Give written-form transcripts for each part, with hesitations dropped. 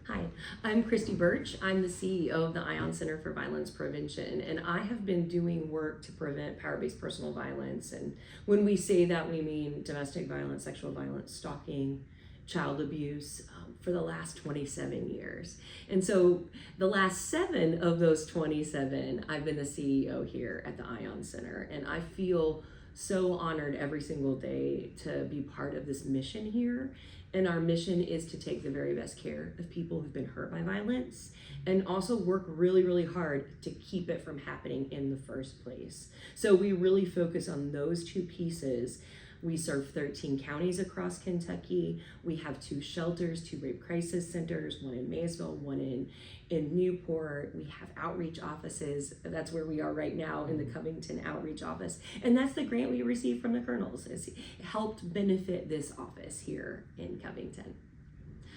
Hi, I'm Christy Burch. I'm the CEO of the ION Center for Violence Prevention, and I have been doing work to prevent power-based personal violence. And when we say that, we mean domestic violence, sexual violence, stalking, child abuse for the last 27 years. And so the last 7 of those 27, I've been the CEO here at the ION Center, and I feel so honored every single day to be part of this mission here. And our mission is to take the very best care of people who've been hurt by violence and also work really, really hard to keep it from happening in the first place. So we really focus on those 2 pieces. We serve 13 counties across Kentucky. We have 2 shelters, 2 rape crisis centers, one in Maysville, one in Newport. We have outreach offices. That's where we are right now, in the Covington outreach office. And that's the grant we received from the Colonels. It's helped benefit this office here in Covington.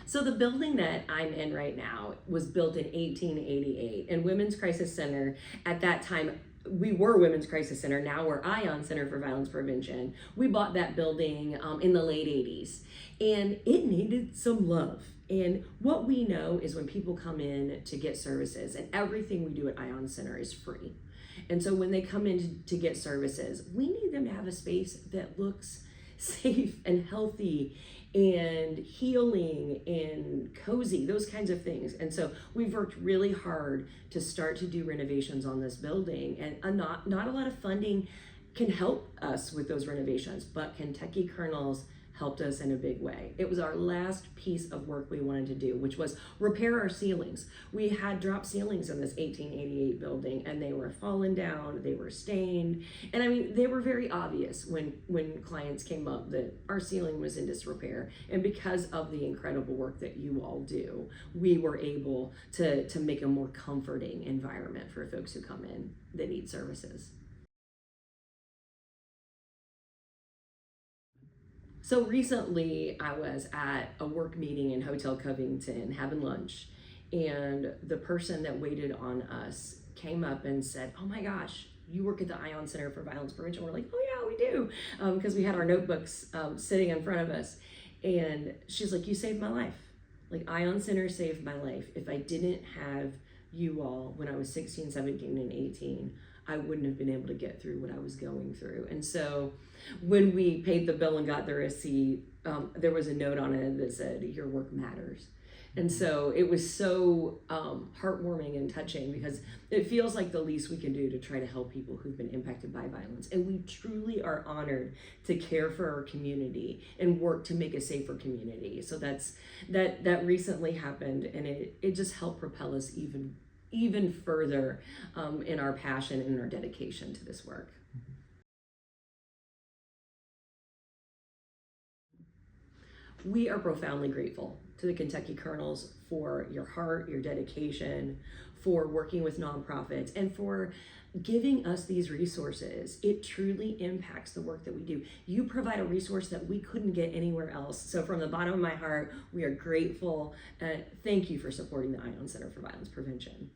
So the building that I'm in right now was built in 1888, and Women's Crisis Center at that time, we were Women's Crisis Center, now we're ION Center for Violence Prevention. We bought that building in the late 80s, and it needed some love. And what we know is when people come in to get services, and everything we do at ION Center is free. And so when they come in to get services, we need them to have a space that looks safe and healthy and healing and cozy, those kinds of things. And so we've worked really hard to start to do renovations on this building, and not a lot of funding can help us with those renovations, but Kentucky Colonels helped us in a big way. It was our last piece of work we wanted to do, which was repair our ceilings. We had drop ceilings in this 1888 building, and they were falling down, they were stained. And I mean, they were very obvious when clients came up that our ceiling was in disrepair. And because of the incredible work that you all do, we were able to make a more comforting environment for folks who come in that need services. So recently I was at a work meeting in Hotel Covington having lunch, and the person that waited on us came up and said, "Oh my gosh, you work at the ION Center for Violence Prevention." We're like, "Oh yeah, we do," because we had our notebooks sitting in front of us. And she's like, "You saved my life. Like, ION Center saved my life. If I didn't have you all when I was 16, 17, and 18, I wouldn't have been able to get through what I was going through." And so when we paid the bill and got the receipt, there was a note on it that said, "Your work matters." And so it was so heartwarming and touching, because it feels like the least we can do to try to help people who've been impacted by violence. And we truly are honored to care for our community and work to make a safer community. So that recently happened, and it just helped propel us even further in our passion and our dedication to this work. We are profoundly grateful to the Kentucky Colonels for your heart, your dedication, for working with nonprofits, and for giving us these resources. It truly impacts the work that we do. You provide a resource that we couldn't get anywhere else. So from the bottom of my heart, we are grateful. Thank you for supporting the ION Center for Violence Prevention.